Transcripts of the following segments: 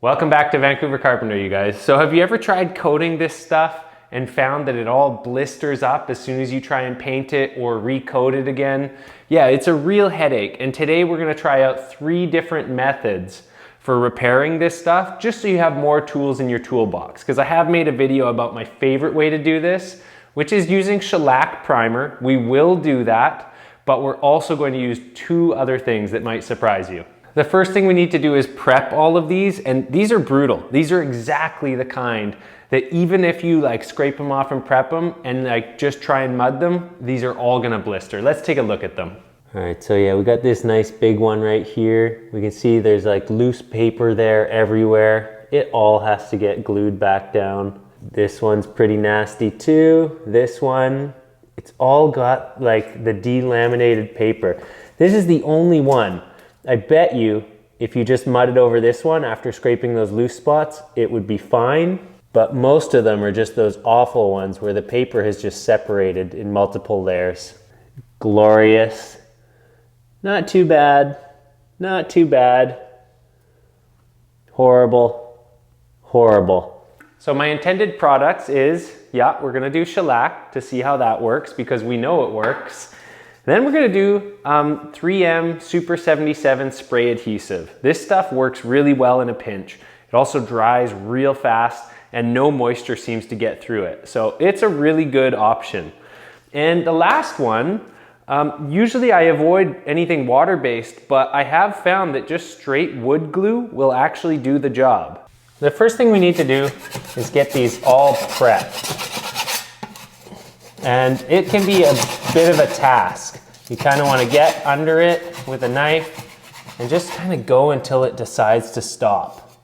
Welcome back to Vancouver Carpenter, you guys. So have you ever tried coating this stuff and found that it all blisters up as soon as you try and paint it or recoat it again? Yeah, it's a real headache. And today we're gonna try out 3 different methods for repairing this stuff, just so you have more tools in your toolbox. Because I have made a video about my favorite way to do this, which is using shellac primer. We will do that, but we're also going to use 2 other things that might surprise you. The first thing we need to do is prep all of these, and these are brutal. These are exactly the kind that even if you like scrape them off and prep them and like just try and mud them, these are all gonna blister. Let's take a look at them. All right, so yeah, we got this nice big one right here. We can see there's like loose paper there everywhere. It all has to get glued back down. This one's pretty nasty too. This one, it's all got like the delaminated paper. This is the only one. I bet you if you just mudded over this one after scraping those loose spots, it would be fine. But most of them are just those awful ones where the paper has just separated in multiple layers. Glorious. Not too bad. Not too bad. Horrible. Horrible. So my intended products is, yeah, we're gonna do shellac to see how that works because we know it works. Then we're gonna do 3M Super 77 spray adhesive. This stuff works really well in a pinch. It also dries real fast and no moisture seems to get through it. So it's a really good option. And the last one, usually I avoid anything water-based, but I have found that just straight wood glue will actually do the job. The first thing we need to do is get these all prepped. And it can be a bit of a task. You kind of want to get under it with a knife and just kind of go until it decides to stop.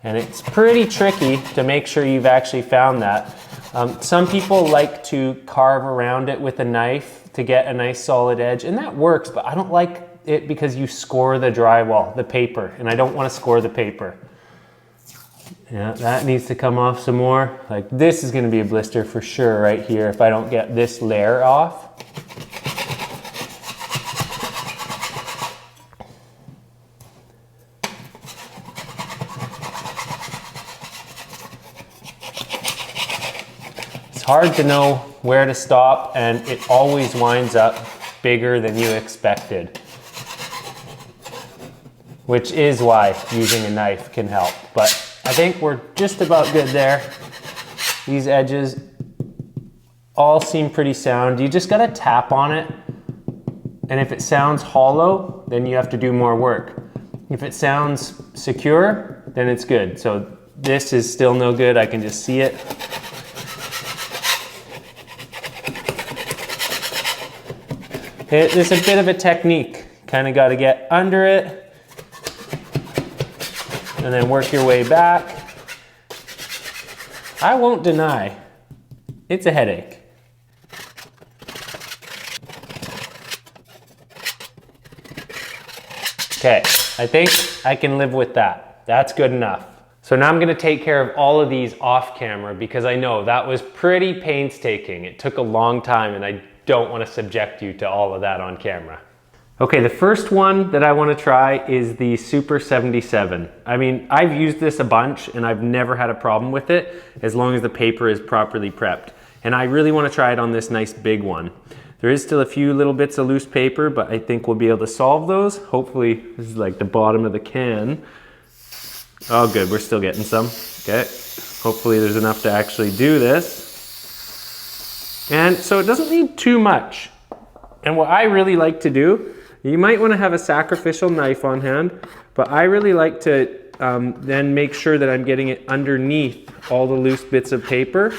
And it's pretty tricky to make sure you've actually found that. Some people like to carve around it with a knife to get a nice solid edge, and that works, but I don't like it because you score the drywall, the paper, and I don't want to score the paper. Yeah, that needs to come off some more. Like this is going to be a blister for sure right here if I don't get this layer off. It's hard to know where to stop and it always winds up bigger than you expected, which is why using a knife can help. But I think we're just about good there. These edges all seem pretty sound. You just gotta tap on it. And if it sounds hollow, then you have to do more work. If it sounds secure, then it's good. So this is still no good. I can just see it. There's a bit of a technique. Kind of gotta get under it and then work your way back. I won't deny, it's a headache. Okay, I think I can live with that. That's good enough. So now I'm gonna take care of all of these off camera because I know that was pretty painstaking. It took a long time and I don't want to subject you to all of that on camera. Okay, the first one that I want to try is the Super 77. I mean, I've used this a bunch and I've never had a problem with it as long as the paper is properly prepped. And I really want to try it on this nice big one. There is still a few little bits of loose paper, but I think we'll be able to solve those. Hopefully, this is like the bottom of the can. Oh good, we're still getting some. Okay, hopefully there's enough to actually do this. And so it doesn't need too much. And what I really like to do, you might want to have a sacrificial knife on hand, but I really like to then make sure that I'm getting it underneath all the loose bits of paper.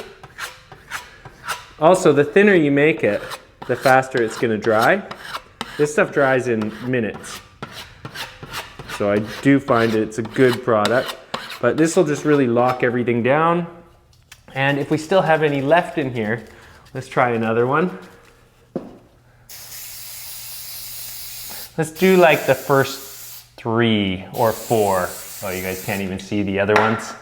Also, the thinner you make it, the faster it's going to dry. This stuff dries in minutes. So I do find it's a good product, but this will just really lock everything down. And if we still have any left in here, let's try another one. Let's do like the first 3 or 4. Oh, you guys can't even see the other ones.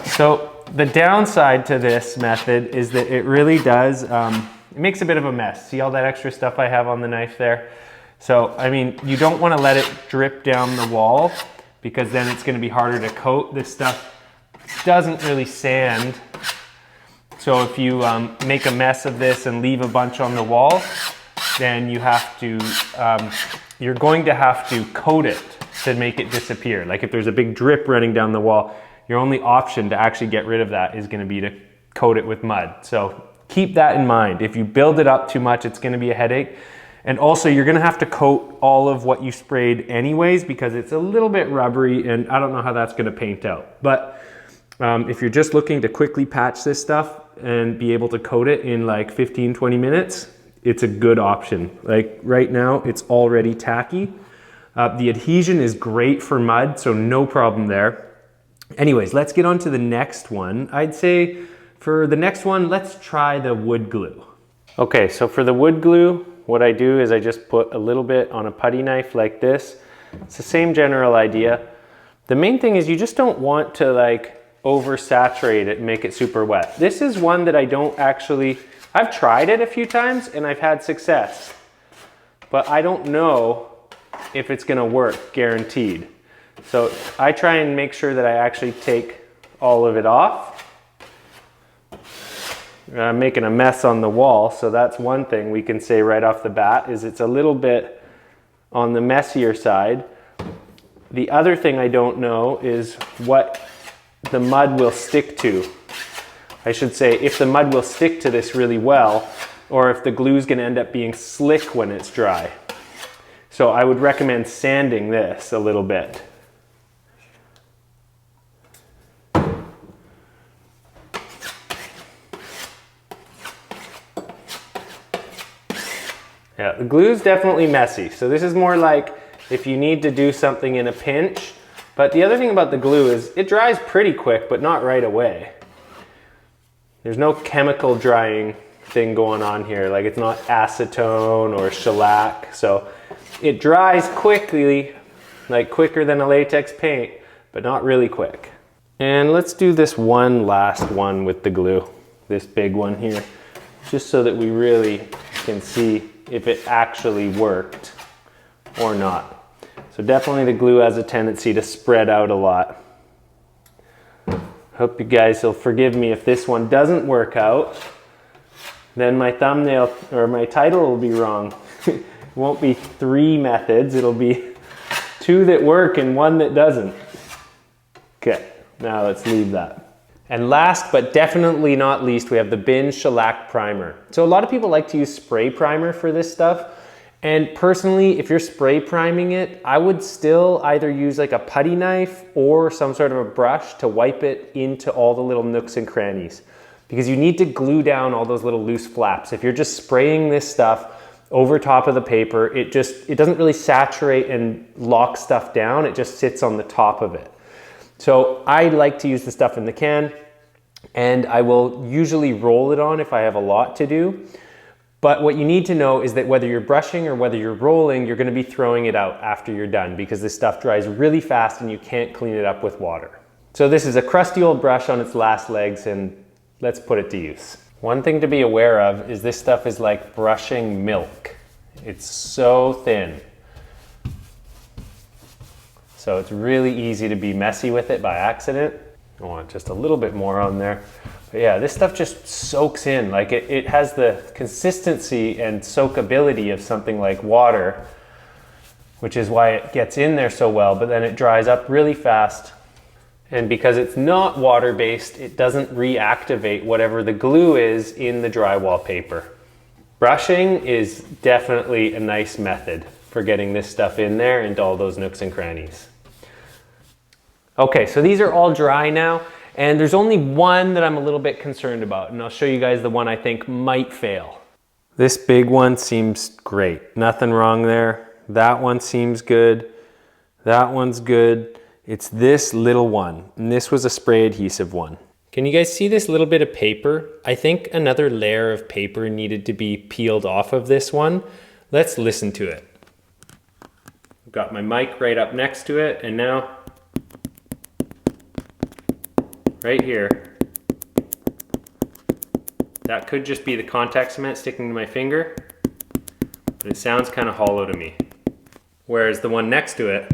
So the downside to this method is that it really does, it makes a bit of a mess. See all that extra stuff I have on the knife there? So, I mean, you don't want to let it drip down the wall, because then it's going to be harder to coat. This stuff doesn't really sand. So if you make a mess of this and leave a bunch on the wall, then you have to, you're going to have to coat it to make it disappear. Like if there's a big drip running down the wall, your only option to actually get rid of that is going to be to coat it with mud. So keep that in mind. If you build it up too much, it's going to be a headache. And also you're going to have to coat all of what you sprayed anyways, because it's a little bit rubbery and I don't know how that's going to paint out. But if you're just looking to quickly patch this stuff and be able to coat it in like 15-20 minutes, it's a good option. Like right now it's already tacky. The adhesion is great for mud, so no problem there. Anyways, let's get on to the next one. I'd say for the next one, let's try the wood glue. Okay, so for the wood glue, what I do is I just put a little bit on a putty knife like this. It's the same general idea. The main thing is you just don't want to like oversaturate it and make it super wet. This is one that I don't actually, I've tried it a few times and I've had success, but I don't know if it's gonna work guaranteed. So I try and make sure that I actually take all of it off. I'm making a mess on the wall, so that's one thing we can say right off the bat is it's a little bit on the messier side. The other thing I don't know is what the mud will stick to. I should say if the mud will stick to this really well, or if the glue is going to end up being slick when it's dry. So I would recommend sanding this a little bit. Yeah, the glue is definitely messy. So this is more like if you need to do something in a pinch. But the other thing about the glue is it dries pretty quick, but not right away. There's no chemical drying thing going on here. Like it's not acetone or shellac. So it dries quickly, like quicker than a latex paint, but not really quick. And let's do this one last one with the glue, this big one here, just so that we really can see if it actually worked or not. So definitely the glue has a tendency to spread out a lot. Hope you guys will forgive me if this one doesn't work out. Then my thumbnail or my title will be wrong. It won't be 3 methods, it'll be 2 that work and 1 that doesn't. Okay, now let's leave that. And last but definitely not least, we have the bin shellac primer. So a lot of people like to use spray primer for this stuff. And personally, if you're spray priming it, I would still either use like a putty knife or some sort of a brush to wipe it into all the little nooks and crannies. Because you need to glue down all those little loose flaps. If you're just spraying this stuff over top of the paper, it doesn't really saturate and lock stuff down. It just sits on the top of it. So I like to use the stuff in the can, and I will usually roll it on if I have a lot to do. But what you need to know is that whether you're brushing or whether you're rolling, you're gonna be throwing it out after you're done because this stuff dries really fast and you can't clean it up with water. So this is a crusty old brush on its last legs, and let's put it to use. One thing to be aware of is this stuff is like brushing milk. It's so thin. So it's really easy to be messy with it by accident. I want just a little bit more on there. But yeah, this stuff just soaks in. Like it has the consistency and soakability of something like water, which is why it gets in there so well, but then it dries up really fast. And because it's not water-based, it doesn't reactivate whatever the glue is in the drywall paper. Brushing is definitely a nice method for getting this stuff in there into all those nooks and crannies. Okay, so these are all dry now, and there's only one that I'm a little bit concerned about, and I'll show you guys the one I think might fail. This big one seems great. Nothing wrong there. That one seems good. That one's good. It's this little one, and this was a spray adhesive one. Can you guys see this little bit of paper? I think another layer of paper needed to be peeled off of this one. Let's listen to it. I've got my mic right up next to it, and now right here, that could just be the contact cement sticking to my finger, but it sounds kind of hollow to me. Whereas the one next to it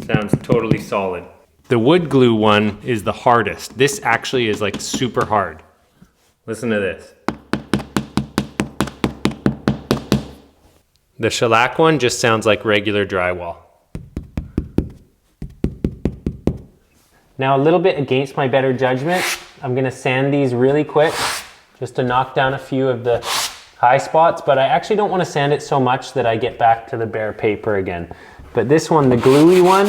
Sounds totally solid. The wood glue one is the hardest. This actually is like super hard. Listen to this. The shellac one just sounds like regular drywall. Now a little bit against my better judgment, I'm gonna sand these really quick just to knock down a few of the high spots, but I actually don't want to sand it so much that I get back to the bare paper again. But this one, the gluey one,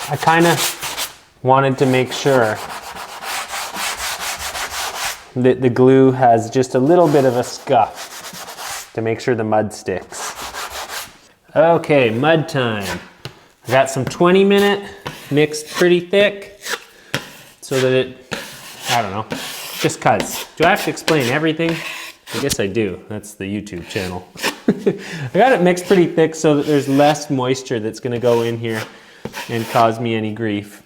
I kind of wanted to make sure that the glue has just a little bit of a scuff to make sure the mud sticks. Okay, mud time. I got some 20-minute mixed pretty thick so that it, I don't know, just cuz. Do I have to explain everything? I guess I do. That's the YouTube channel. I got it mixed pretty thick so that there's less moisture that's gonna go in here and cause me any grief.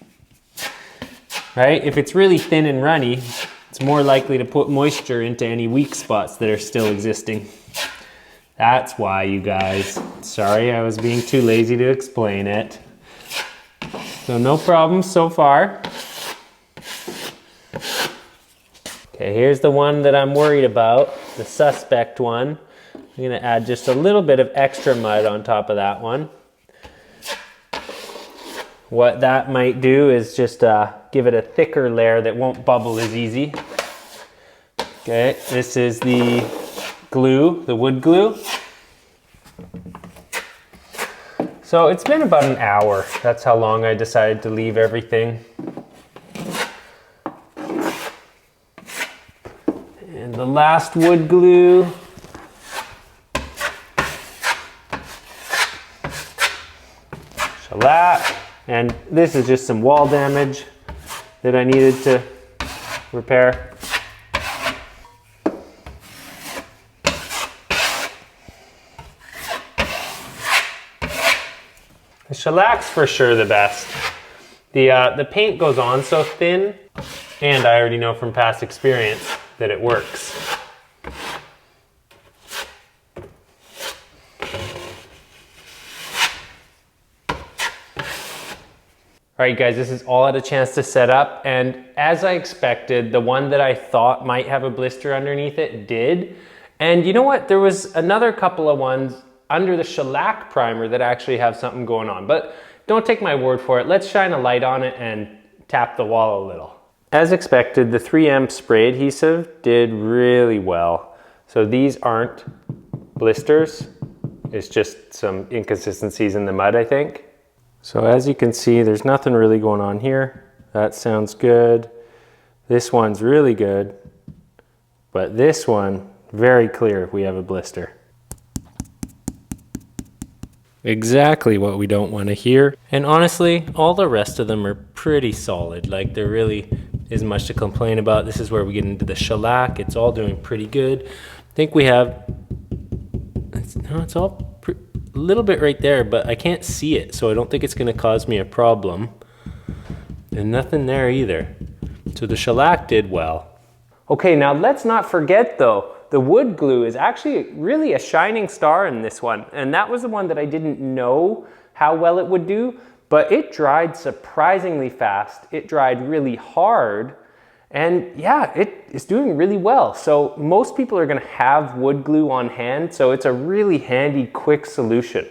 Right? If it's really thin and runny, it's more likely to put moisture into any weak spots that are still existing. That's why, you guys. Sorry, I was being too lazy to explain it. So no problem so far. Okay, here's the one that I'm worried about, the suspect one. I'm gonna add just a little bit of extra mud on top of that one. What that might do is just give it a thicker layer that won't bubble as easy. Okay, this is the glue, the wood glue. So it's been about an hour. That's how long I decided to leave everything. And the last wood glue. Shellac. And this is just some wall damage that I needed to repair. The shellac's for sure the best. The paint goes on so thin, and I already know from past experience that it works. All right, guys, this is all I had a chance to set up, and as I expected, the one that I thought might have a blister underneath it did. And you know what? There was another couple of ones under the shellac primer that actually have something going on, but don't take my word for it. Let's shine a light on it and tap the wall a little. As expected, the 3M spray adhesive did really well. So these aren't blisters. It's just some inconsistencies in the mud, I think. So as you can see, there's nothing really going on here. That sounds good. This one's really good, but this one, very clear we have a blister. Exactly what we don't want to hear. And honestly, all the rest of them are pretty solid. Like, there really isn't much to complain about. This is where we get into the shellac. It's all doing pretty good. I think we have, it's all a little bit right there, but I can't see it, so I don't think it's going to cause me a problem. And nothing there either. So the shellac did well. Okay, now let's not forget though, the wood glue is actually really a shining star in this one. And that was the one that I didn't know how well it would do, but it dried surprisingly fast. It dried really hard. And yeah, it is doing really well. So most people are gonna have wood glue on hand, so it's a really handy, quick solution.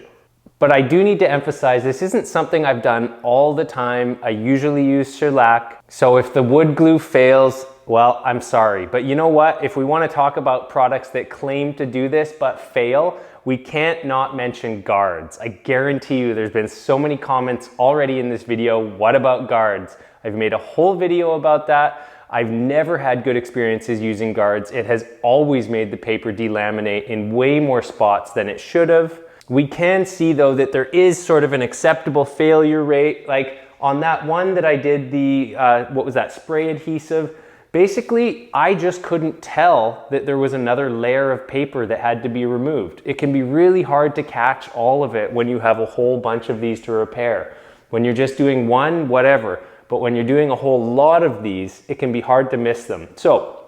But I do need to emphasize, this isn't something I've done all the time. I usually use shellac. So if the wood glue fails, well, I'm sorry. But you know what? If we want to talk about products that claim to do this but fail, we can't not mention guards. I guarantee you there's been so many comments already in this video. What about guards? I've made a whole video about that. I've never had good experiences using guards. It has always made the paper delaminate in way more spots than it should have. We can see though that there is sort of an acceptable failure rate. Like on that one that I did the, what was that, spray adhesive, basically I just couldn't tell that there was another layer of paper that had to be removed. It can be really hard to catch all of it when you have a whole bunch of these to repair. When you're just doing one, whatever. But when you're doing a whole lot of these, it can be hard to miss them. So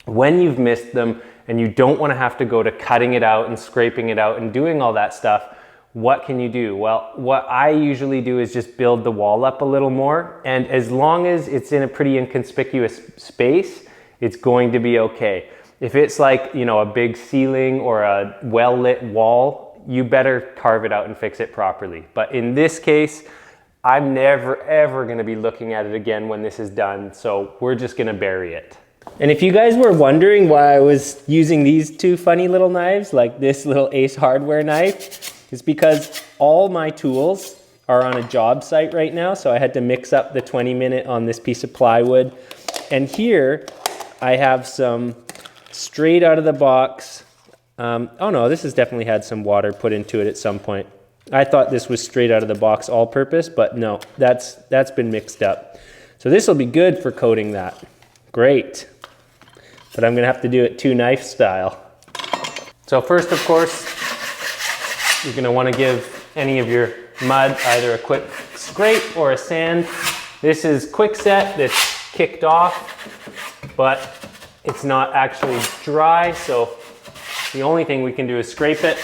when you've missed them and you don't want to have to go to cutting it out and scraping it out and doing all that stuff, what can you do? Well, what I usually do is just build the wall up a little more, and as long as it's in a pretty inconspicuous space, it's going to be okay. If it's like, you know, a big ceiling or a well-lit wall, you better carve it out and fix it properly. But in this case, I'm never ever gonna be looking at it again when this is done, so we're just gonna bury it. And if you guys were wondering why I was using these two funny little knives, like this little Ace Hardware knife, it's because all my tools are on a job site right now, so I had to mix up the 20-minute on this piece of plywood. And here I have some straight out of the box. Oh no, this has definitely had some water put into it at some point. I thought this was straight out of the box all purpose, but no, that's been mixed up. So this will be good for coating that. Great. But I'm gonna have to do it two knife style. So first, of course, you're gonna wanna give any of your mud either a quick scrape or a sand. This is Quickset that's kicked off, but it's not actually dry, so the only thing we can do is scrape it.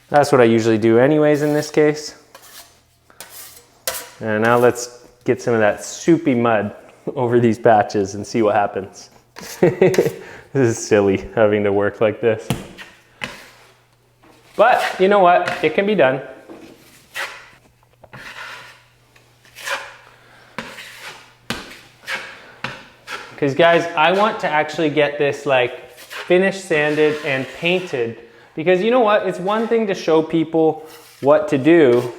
That's what I usually do anyways in this case. And now let's get some of that soupy mud over these patches and see what happens. This is silly having to work like this. But you know what? It can be done. Because guys, I want to actually get this like finished, sanded, and painted. Because you know what? It's one thing to show people what to do,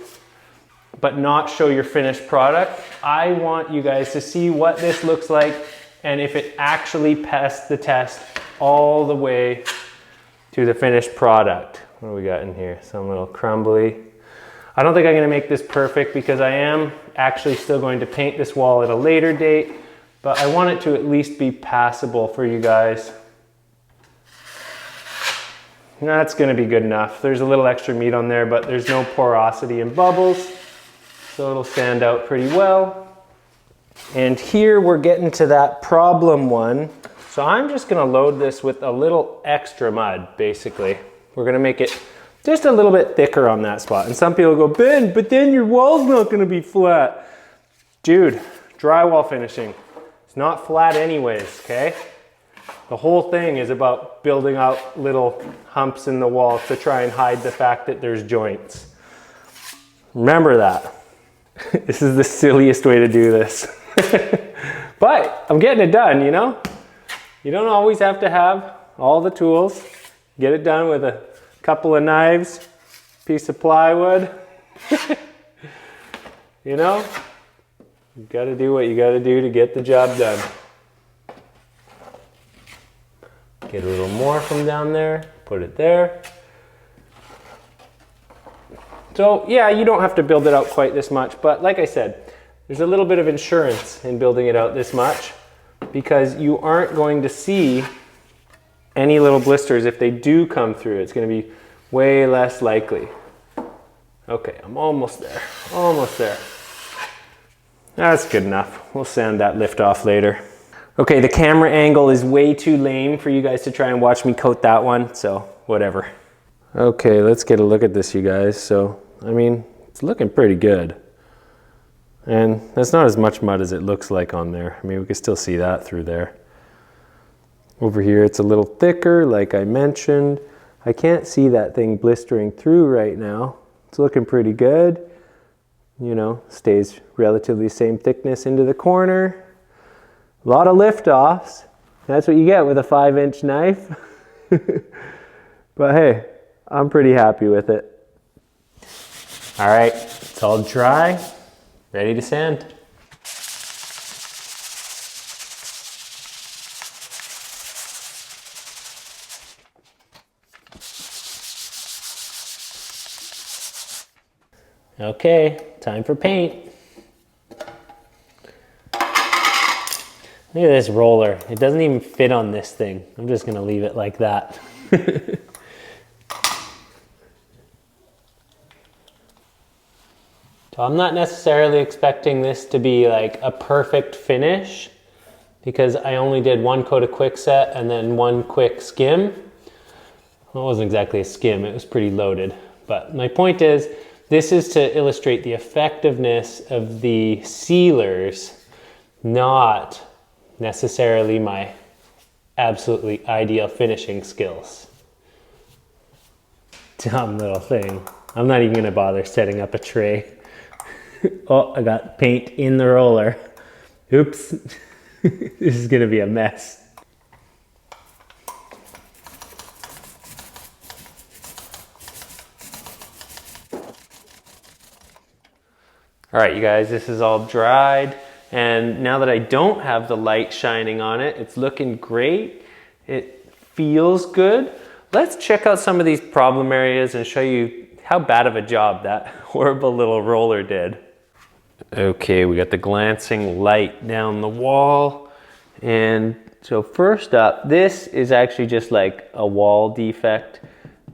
but not show your finished product. I want you guys to see what this looks like and if it actually passed the test all the way to the finished product. What do we got in here? Some little crumbly. I don't think I'm gonna make this perfect because I am actually still going to paint this wall at a later date, but I want it to at least be passable for you guys. That's gonna be good enough. There's a little extra meat on there, but there's no porosity and bubbles, so it'll stand out pretty well. And here we're getting to that problem one. So I'm just gonna load this with a little extra mud, basically. We're gonna make it just a little bit thicker on that spot. And some people go, Ben, but then your wall's not gonna be flat. Dude, drywall finishing, it's not flat anyways, okay? The whole thing is about building out little humps in the wall to try and hide the fact that there's joints. Remember that. This is the silliest way to do this. But I'm getting it done, you know? You don't always have to have all the tools. Get it done with a couple of knives, piece of plywood. You know? You gotta do what you gotta do to get the job done. Get a little more from down there, put it there. So yeah, you don't have to build it out quite this much, but like I said, there's a little bit of insurance in building it out this much because you aren't going to see any little blisters if they do come through. It's gonna be way less likely. Okay, I'm almost there, almost there. That's good enough. We'll sand that lift off later. Okay, the camera angle is way too lame for you guys to try and watch me coat that one, so whatever. Okay, let's get a look at this, you guys. So, I mean, it's looking pretty good. And that's not as much mud as it looks like on there. I mean, we can still see that through there. Over here, it's a little thicker, like I mentioned. I can't see that thing blistering through right now. It's looking pretty good. You know, stays relatively same thickness into the corner. A lot of lift-offs. That's what you get with a 5-inch knife. But hey, I'm pretty happy with it. All right, it's all dry, ready to sand. Okay, time for paint. Look at this roller. It doesn't even fit on this thing. I'm just gonna leave it like that. So I'm not necessarily expecting this to be like a perfect finish because I only did one coat of Quickset and then one quick skim. Well, it wasn't exactly a skim, it was pretty loaded. But my point is, this is to illustrate the effectiveness of the sealers, not necessarily my absolutely ideal finishing skills. Dumb little thing. I'm not even gonna bother setting up a tray. Oh, I got paint in the roller. Oops. This is gonna be a mess. All right, you guys, this is all dried. And now that I don't have the light shining on it, it's looking great. It feels good. Let's check out some of these problem areas and show you how bad of a job that horrible little roller did. Okay, we got the glancing light down the wall. And so first up, this is actually just like a wall defect.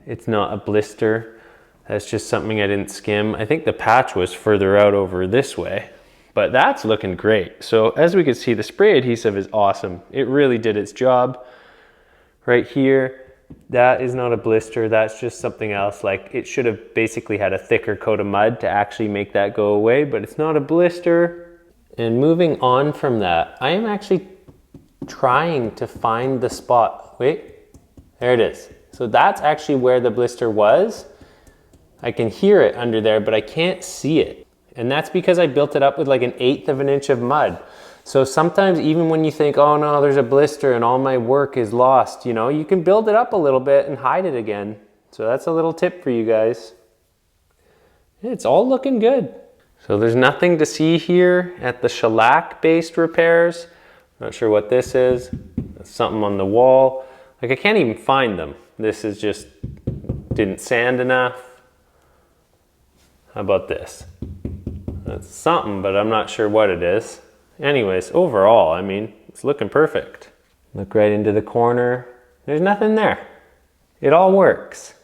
It's not a blister. That's just something I didn't skim. I think the patch was further out over this way, but that's looking great. So as we can see, the spray adhesive is awesome. It really did its job. Right here, that is not a blister. That's just something else. Like, it should have basically had a thicker coat of mud to actually make that go away, but it's not a blister. And moving on from that, I am actually trying to find the spot. Wait, there it is. So that's actually where the blister was. I can hear it under there, but I can't see it. And that's because I built it up with like 1/8 of an inch of mud. So sometimes even when you think, oh no, there's a blister and all my work is lost, you know, you can build it up a little bit and hide it again. So that's a little tip for you guys. It's all looking good. So there's nothing to see here at the shellac based repairs. Not sure what this is. That's something on the wall. Like, I can't even find them. This is just, didn't sand enough. How about this? That's something, but I'm not sure what it is. Anyways, overall, I mean, it's looking perfect. Look right into the corner. There's nothing there. It all works.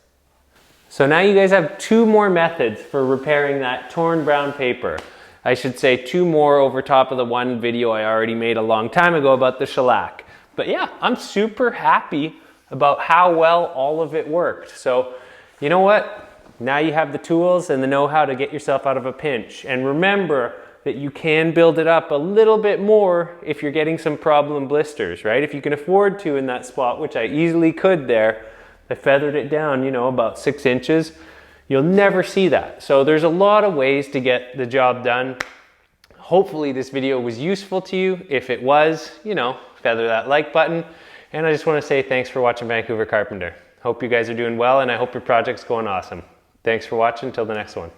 So now you guys have 2 more methods for repairing that torn brown paper. I should say 2 more over top of the one video I already made a long time ago about the shellac. But yeah, I'm super happy about how well all of it worked. So, you know what? Now you have the tools and the know-how to get yourself out of a pinch. And remember that you can build it up a little bit more if you're getting some problem blisters, right? If you can afford to in that spot, which I easily could there, I feathered it down, you know, about 6 inches. You'll never see that. So there's a lot of ways to get the job done. Hopefully this video was useful to you. If it was, you know, feather that like button. And I just want to say thanks for watching Vancouver Carpenter. Hope you guys are doing well, and I hope your project's going awesome. Thanks for watching. Until the next one.